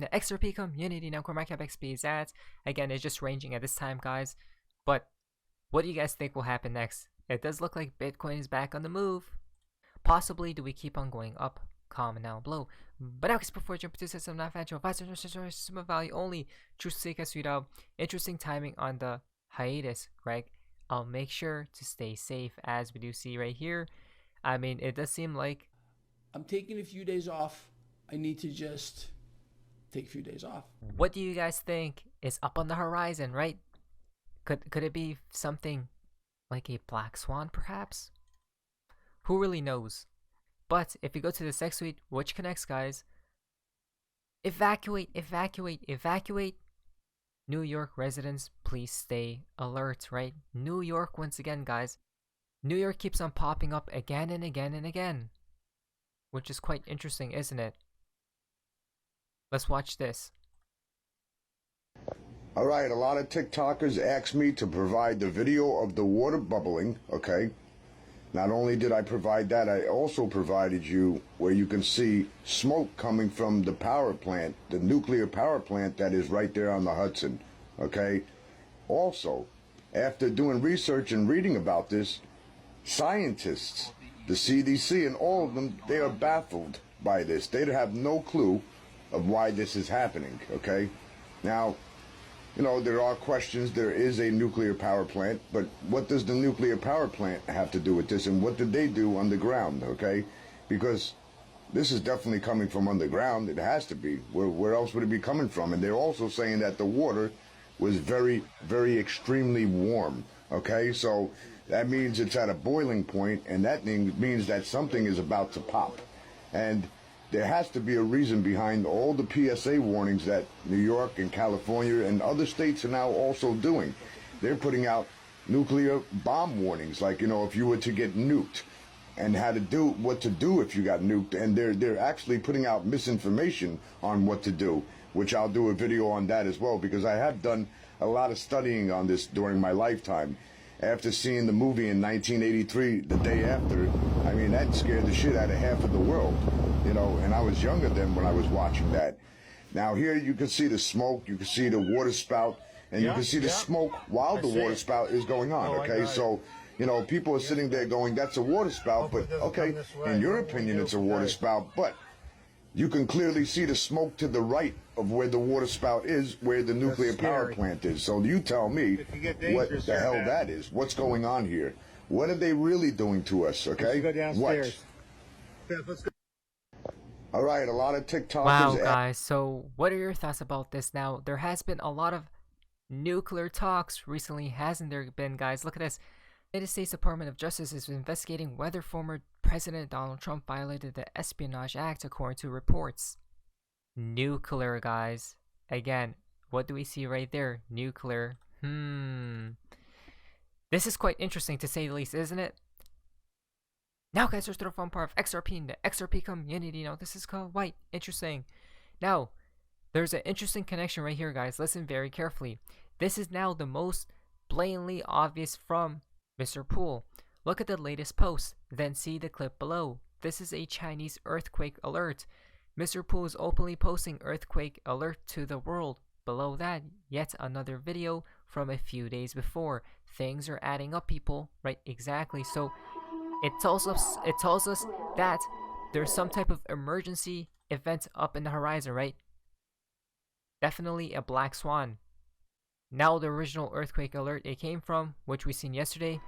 the XRP community. Now CoinMarketCap XP is at. Again, it's just ranging at this time, guys. But what do you guys think will happen next? It does look like Bitcoin is back on the move. Possibly, do we keep on going up? Comment down below. But now, before I jump into this, I'm not financial advisor, some value only. Choose to take us without interesting timing on the hiatus, Greg. I'll make sure to stay safe, as we do see right here. I mean, it does seem like I'm taking a few days off. I need to just take a few days off. What do you guys think is up on the horizon, right? Could it be something like a black swan, perhaps? Who really knows? But if you go to the next tweet, which connects, guys, evacuate, evacuate, evacuate. New York residents, please stay alert, right? New York, once again, guys. New York keeps on popping up again and again and again, which is quite interesting, isn't it? Let's watch this. All right, a lot of TikTokers asked me to provide the video of the water bubbling, okay? Not only did I provide that, I also provided you where you can see smoke coming from the power plant, the nuclear power plant that is right there on the Hudson, okay? Also, after doing research and reading about this, scientists, the CDC and all of them, they are baffled by this. They have no clue of why this is happening, okay? Now, you know, there are questions. There is a nuclear power plant, but what does the nuclear power plant have to do with this, and what did they do underground, okay? Because this is definitely coming from underground. It has to be. Where else would it be coming from? And they're also saying that the water was very, very extremely warm, okay? So that means it's at a boiling point, and that means that something is about to pop. And there has to be a reason behind all the PSA warnings that New York and California and other states are now also doing. They're putting out nuclear bomb warnings, like, you know, if you were to get nuked, and how to do, what to do if you got nuked. And they're actually putting out misinformation on what to do, which I'll do a video on that as well, because I have done a lot of studying on this during my lifetime. After seeing the movie in 1983, the day after, I mean, that scared the shit out of half of the world, you know, and I was younger then when I was watching that. Now here you can see the smoke, you can see the water spout, and you can see the smoke while the water spout is going on, okay? So, you know, people are sitting there going, that's a water spout, but okay, in your opinion it's a water spout, but you can clearly see the smoke to the right of where the water spout is, where the nuclear power plant is. So you tell me what the hell that is. What's going on here? What are they really doing to us, okay? Let's go downstairs. Watch. All right, a lot of TikTokers... Wow, guys, so what are your thoughts about this? Now, there has been a lot of nuclear talks recently, hasn't there been, guys? Look at this. The United States Department of Justice is investigating whether former President Donald Trump violated the Espionage Act, according to reports. Nuclear, guys. Again, what do we see right there? Nuclear. This is quite interesting, to say the least, isn't it? Now, guys, there's the fun part of XRP in the XRP community. Now, this is quite interesting. Now, there's an interesting connection right here, guys. Listen very carefully. This is now the most blatantly obvious from Mr. Poole. Look at the latest post, then see the clip below. This is a Chinese earthquake alert. Mr. Poole is openly posting earthquake alert to the world. Below that, yet another video from a few days before. Things are adding up, people. Right, exactly. So it tells us that there's some type of emergency event up in the horizon, right? Definitely a black swan. Now the original earthquake alert it came from, which we seen yesterday.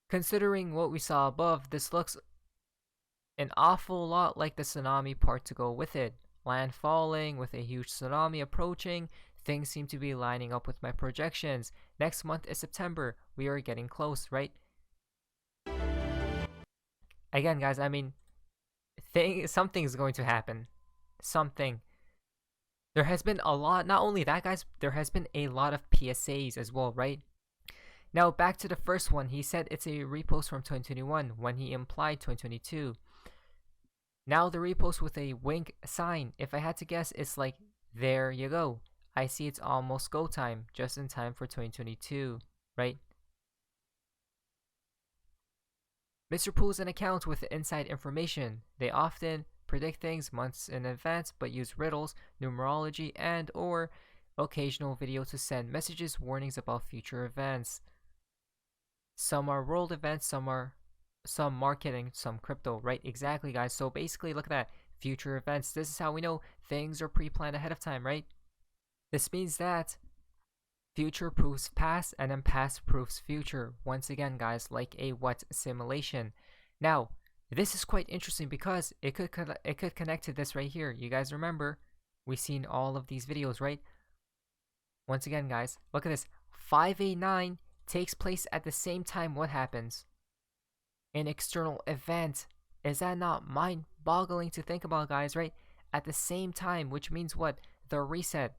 Considering what we saw above, this looks an awful lot like the tsunami part to go with it. Land falling with a huge tsunami approaching. Things seem to be lining up with my projections. Next month is September. We are getting close, right? Again, guys, I mean, something's going to happen. Something. There has been a lot, not only that, guys, there has been a lot of PSAs as well, right? Now, back to the first one. He said it's a repost from 2021 when he implied 2022. Now the repost with a wink sign. If I had to guess, it's like, there you go. I see it's almost go time, just in time for 2022, right? Mr. Pool is an account with inside information. They often predict things months in advance, but use riddles, numerology, and or occasional video to send messages, warnings about future events. Some are world events, some marketing, some crypto, right? Exactly, guys. So basically, look at that. Future events. This is how we know things are pre-planned ahead of time, right? This means that future proves past and then past proves future. Once again, guys, like a what simulation. Now, this is quite interesting because it could connect to this right here. You guys remember, we've seen all of these videos, right? Once again, guys, look at this. 589 takes place at the same time. What happens? An external event. Is that not mind-boggling to think about, guys, right? At the same time, which means what? The reset.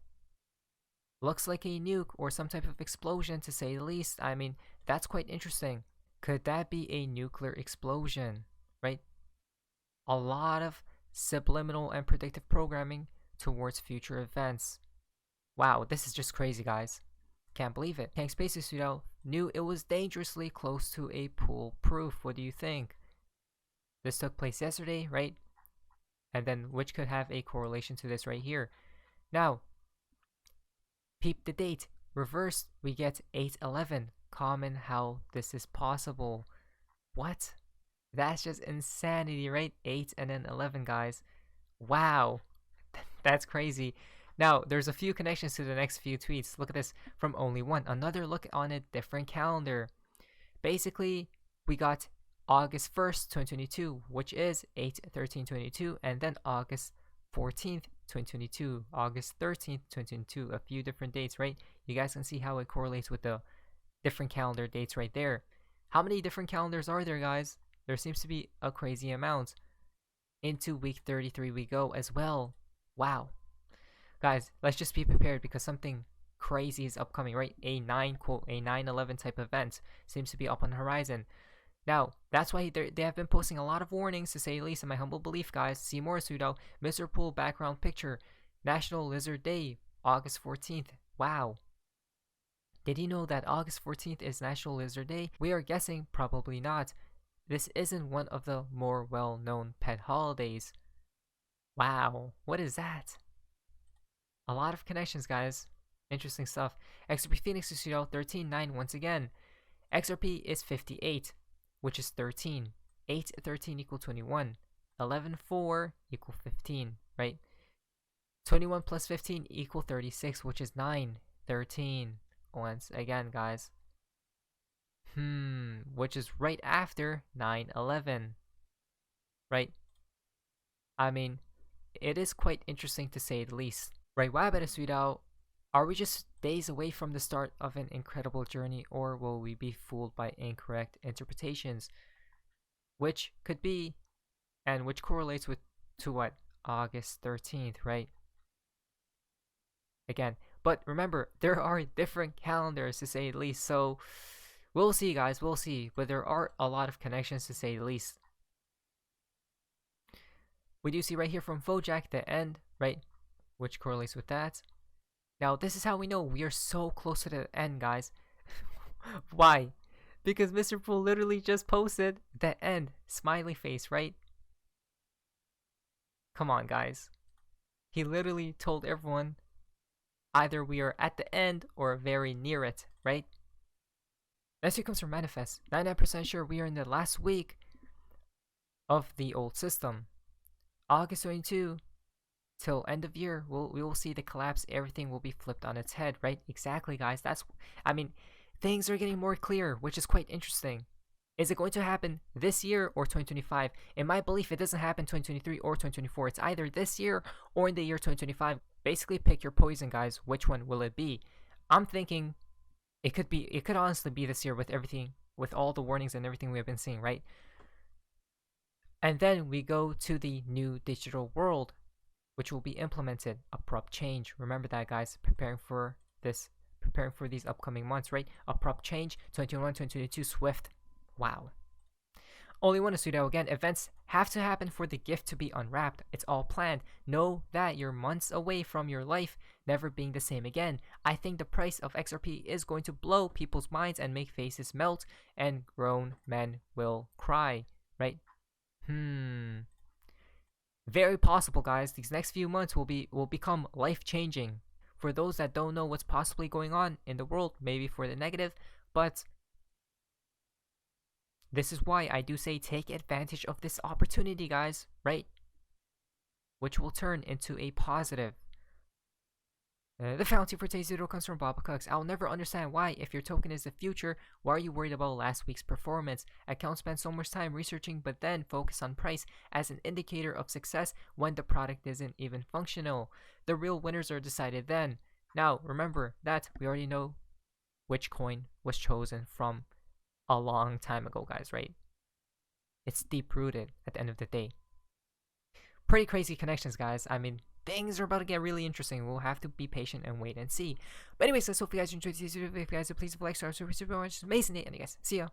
Looks like a nuke or some type of explosion, to say the least. I mean, that's quite interesting. Could that be a nuclear explosion, right? A lot of subliminal and predictive programming towards future events. Wow, this is just crazy, guys. Can't believe it. Tank Spaces Pseudo knew it was dangerously close to a pool proof. What do you think? This took place yesterday, right? And then which could have a correlation to this right here. Now, peep the date. Reversed, we get 8/11. Common how this is possible. What? That's just insanity, right? 8 and then 11, guys. Wow. That's crazy. Now, there's a few connections to the next few tweets. Look at this from Only One. Another look on a different calendar. Basically, we got August 1st, 2022, which is 8/13/22, and then August 14th, 2022, August 13th, 2022, a few different dates, right? You guys can see how it correlates with the different calendar dates right there. How many different calendars are there, guys? There seems to be a crazy amount. Into week 33 we go as well. Wow. Guys, let's just be prepared because something crazy is upcoming, right? A 9/11 type event seems to be up on the horizon. Now, that's why they have been posting a lot of warnings, to say the least, in my humble belief, guys. See more pseudo. Mr. Pool background picture. National Lizard Day, August 14th. Wow. Did you know that August 14th is National Lizard Day? We are guessing probably not. This isn't one of the more well-known pet holidays. Wow, what is that? A lot of connections, guys. Interesting stuff. XRP Phoenix is 13.9 once again. XRP is 58, which is 13. 8/13 equal 21. 11/4 equal 15, right? 21 plus 15 equal 36, which is 9. 13 once again, guys. Which is right after 9/11, right? I mean, it is quite interesting to say the least. Right, why better sweet out? Are we just days away from the start of an incredible journey, or will we be fooled by incorrect interpretations? Which could be, and which correlates with to what? August 13th, right? Again, but remember, there are different calendars, to say the least, so we'll see, guys, we'll see, but there are a lot of connections, to say the least. We do see right here from Vojak the end, right? Which correlates with that. Now, this is how we know we are so close to the end, guys. Why? Because Mr. Pool literally just posted the end. Smiley face, right? Come on, guys. He literally told everyone either we are at the end or very near it, right? Next week comes from Manifest. 99% sure we are in the last week of the old system. August 22 till end of year, we will see the collapse. Everything will be flipped on its head, right? Exactly, guys. I mean, things are getting more clear, which is quite interesting. Is it going to happen this year or 2025? In my belief, it doesn't happen 2023 or 2024. It's either this year or in the year 2025. Basically, pick your poison, guys. Which one will it be? I'm thinking it could honestly be this year with everything, with all the warnings and everything we have been seeing, right? And then we go to the new digital world, which will be implemented. Abrupt change. Remember that, guys. Preparing for these upcoming months, right? Abrupt change. 2021, 2022, Swift. Wow. Only one studio. Again, events have to happen for the gift to be unwrapped. It's all planned. Know that you're months away from your life never being the same again. I think the price of XRP is going to blow people's minds and make faces melt, and grown men will cry, right? Very possible, guys. These next few months will become life-changing for those that don't know what's possibly going on in the world, maybe for the negative, but this is why I do say take advantage of this opportunity, guys, right? Which will turn into a positive. The fountain for today's video comes from Baba Cooks. I'll never understand why, if your token is the future, why are you worried about last week's performance? I can't spend so much time researching but then focus on price as an indicator of success when the product isn't even functional. The real winners are decided then. Now, remember that we already know which coin was chosen from a long time ago, guys, right? It's deep-rooted at the end of the day. Pretty crazy connections, guys. I mean, things are about to get really interesting. We'll have to be patient and wait and see. But anyways, I hope you guys enjoyed this video. If you guys please like, subscribe, super much. It's amazing. And you guys, see ya.